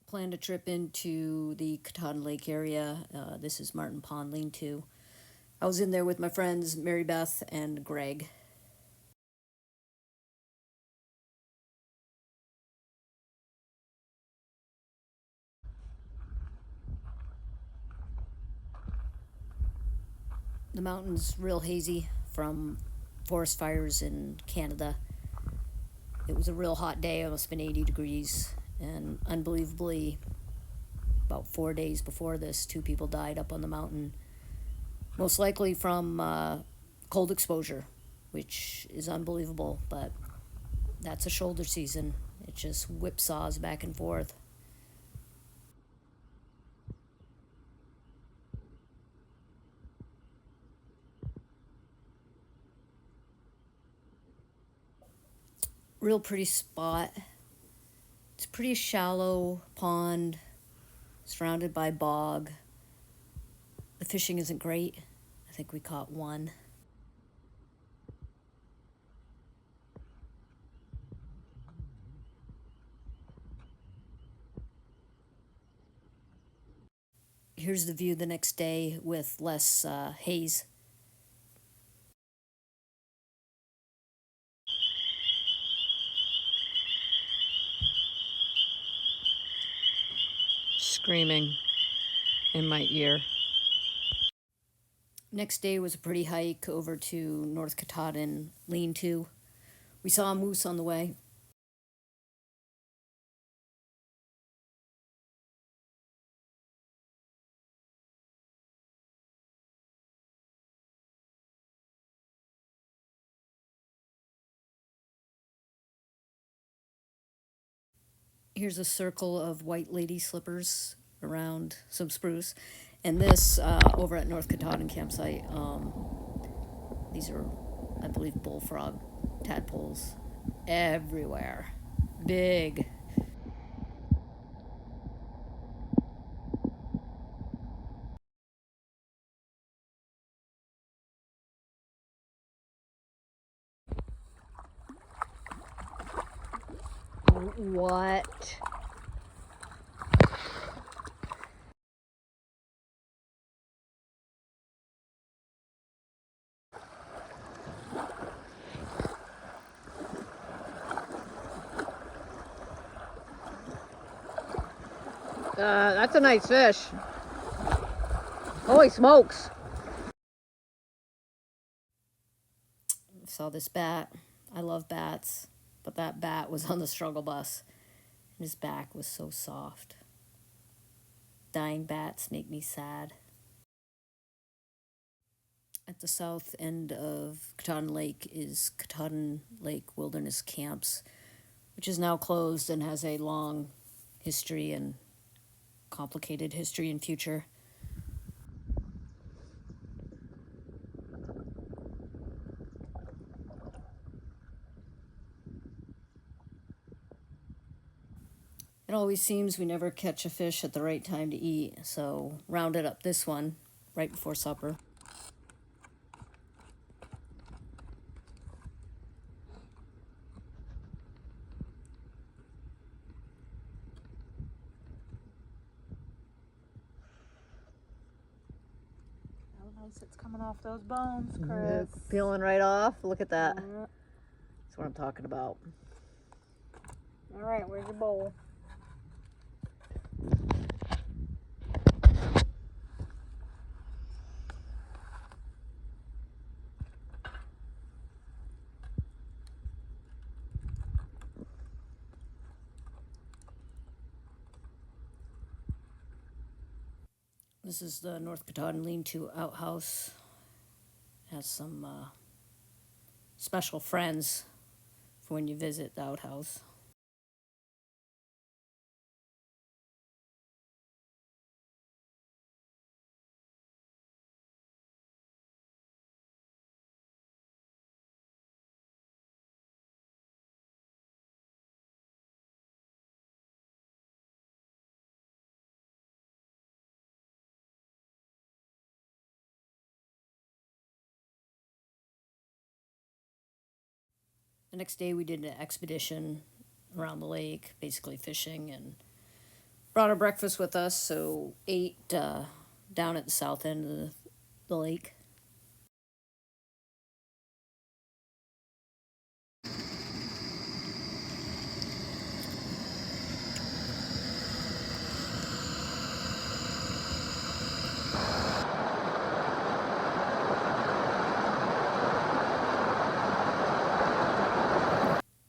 Planned a trip into the Katahdin Lake area. This is Martin Pond Lean-To. I was in there with my friends Mary Beth and Greg. The mountain's real hazy from forest fires in Canada. It was a real hot day, it must have been 80 degrees, and unbelievably, about 4 days before this, 2 people died up on the mountain, most likely from cold exposure, which is unbelievable, but that's a shoulder season. It just whipsaws back and forth. Real pretty spot. It's a pretty shallow pond, surrounded by bog. The fishing isn't great. I think we caught one. Here's the view the next day with less haze. Screaming in my ear. Next day was a pretty hike over to North Katahdin Lean-To. We saw a moose on the way. Here's a circle of white lady slippers around some spruce. And this over at North Katahdin campsite, these are, I believe, bullfrog tadpoles everywhere. Big. What? That's a nice fish. Holy smokes. Saw this bat. I love bats, but that bat was on the struggle bus. And his back was so soft. Dying bats make me sad. At the south end of Katahdin Lake is Katahdin Lake Wilderness Camps, which is now closed and has a long history and complicated history and future. It always seems we never catch a fish at the right time to eat, so rounded up this one right before supper. How nice it's coming off those bones, Chris. It's peeling right off. Look at that. That's what I'm talking about. All right, where's your bowl? This is the North Katahdin Lean-To outhouse. Has some special friends for when you visit the outhouse. The next day we did an expedition around the lake, basically fishing and brought our breakfast with us, so ate down at the south end of the lake.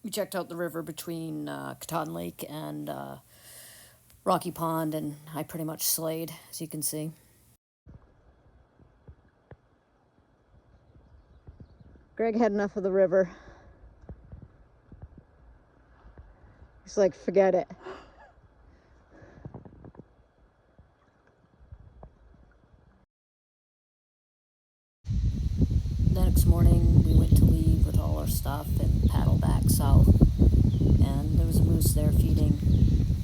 We checked out the river between Katahdin Lake and Rocky Pond, and I pretty much slayed, as you can see. Greg had enough of the river. He's like, forget it. The next morning, we went to leave with all our stuff and paddle back south. And there was a moose there feeding.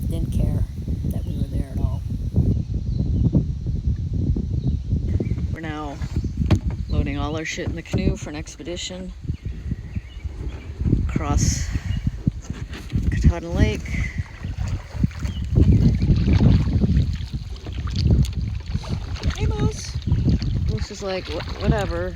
Didn't care that we were there at all. We're now loading all our shit in the canoe for an expedition across Katahdin Lake. Hey, Moose! Moose is like, whatever.